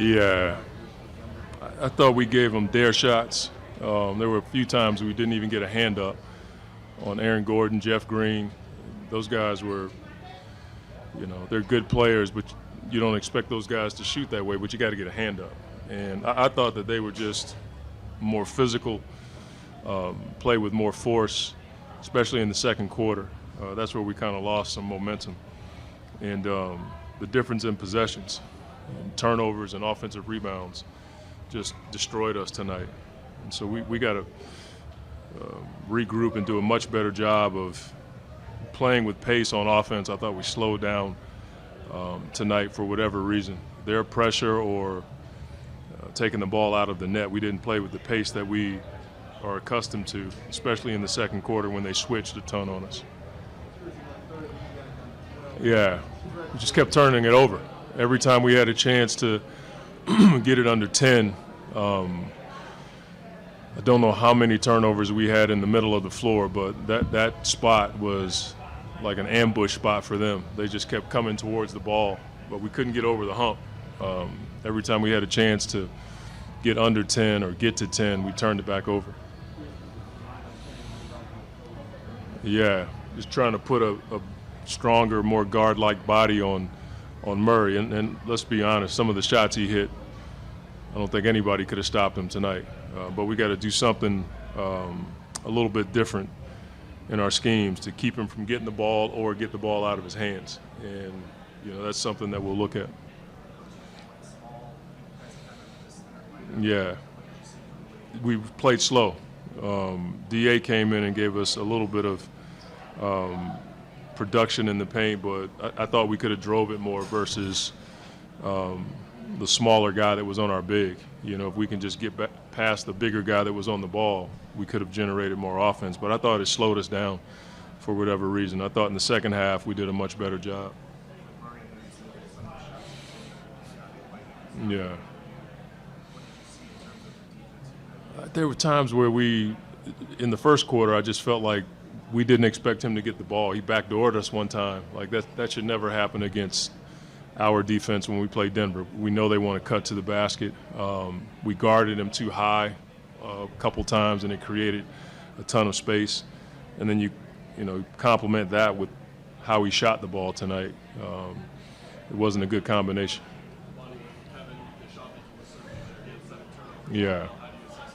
Yeah, I thought we gave them dare shots. There were a few times we didn't even get a hand up on Aaron Gordon, Jeff Green. Those guys were, they're good players, but you don't expect those guys to shoot that way, but you got to get a hand up. And I thought that they were just more physical, play with more force, especially in the second quarter. That's where we kind of lost some momentum. And the difference in possessions, and turnovers and offensive rebounds just destroyed us tonight. And so we got to regroup and do a much better job of playing with pace on offense. I thought we slowed down tonight for whatever reason. Their pressure or taking the ball out of the net, we didn't play with the pace that we are accustomed to, especially in the second quarter when they switched a ton on us. Yeah, we just kept turning it over. Every time we had a chance to get it under 10, I don't know how many turnovers we had in the middle of the floor, but that spot was like an ambush spot for them. They just kept coming towards the ball, but we couldn't get over the hump. Every time we had a chance to get under 10 or get to 10, we turned it back over. Yeah, just trying to put a stronger, more guard-like body on Murray. And let's be honest, some of the shots he hit, I don't think anybody could have stopped him tonight. But we got to do something a little bit different in our schemes to keep him from getting the ball or get the ball out of his hands. And, that's something that we'll look at. Yeah, we played slow. DA came in and gave us a little bit of production in the paint, but I thought we could have drove it more versus the smaller guy that was on our big. If we can just get back past the bigger guy that was on the ball, we could have generated more offense. But I thought it slowed us down for whatever reason. I thought in the second half we did a much better job. Yeah. There were times where in the first quarter, I just felt like we didn't expect him to get the ball. He backdoored us one time. Like that should never happen against our defense when we play Denver. We know they want to cut to the basket. We guarded him too high a couple times, and it created a ton of space. And then you complement that with how he shot the ball tonight. It wasn't a good combination. Yeah,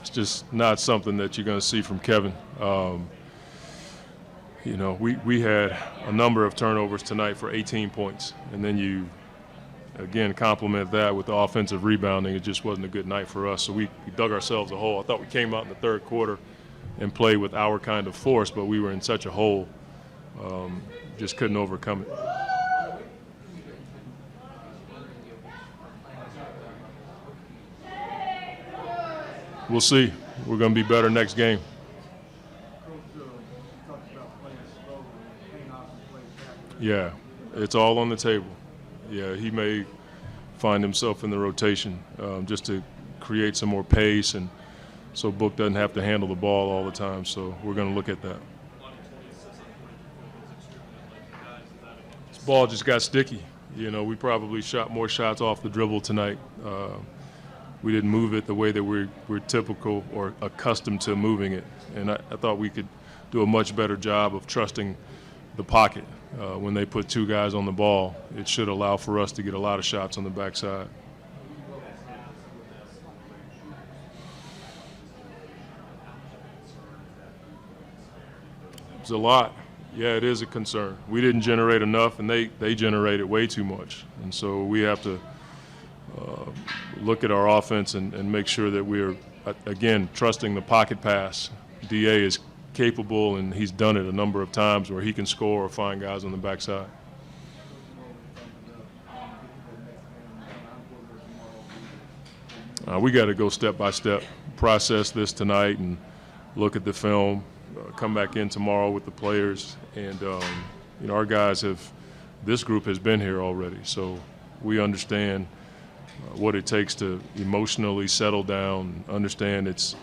it's just not something that you're going to see from Kevin. We had a number of turnovers tonight for 18 points, and then you again complement that with the offensive rebounding. It just wasn't a good night for us, so we dug ourselves a hole. I thought we came out in the third quarter and played with our kind of force, but we were in such a hole, just couldn't overcome it. We'll see. We're going to be better next game. Yeah, it's all on the table. Yeah, he may find himself in the rotation just to create some more pace, and so Book doesn't have to handle the ball all the time. So we're going to look at that. This ball just got sticky. We probably shot more shots off the dribble tonight. We didn't move it the way that we're typical or accustomed to moving it. And I thought we could do a much better job of trusting the pocket. When they put two guys on the ball, it should allow for us to get a lot of shots on the backside. It's a lot. Yeah, it is a concern. We didn't generate enough, and they generated way too much. And so we have to look at our offense and make sure that we're, again, trusting the pocket pass. DA is capable, and he's done it a number of times where he can score or find guys on the backside. We got to go step by step, process this tonight and look at the film, come back in tomorrow with the players. And, our guys this group has been here already, so we understand what it takes to emotionally settle down, understand it's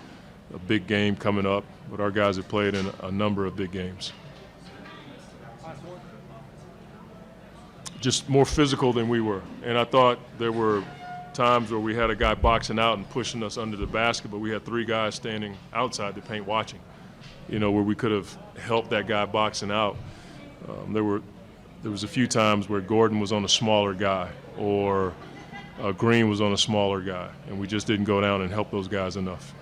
a big game coming up, but our guys have played in a number of big games. Just more physical than we were, and I thought there were times where we had a guy boxing out and pushing us under the basket, but we had 3 guys standing outside the paint watching, where we could have helped that guy boxing out. There was a few times where Gordon was on a smaller guy or Green was on a smaller guy, and we just didn't go down and help those guys enough.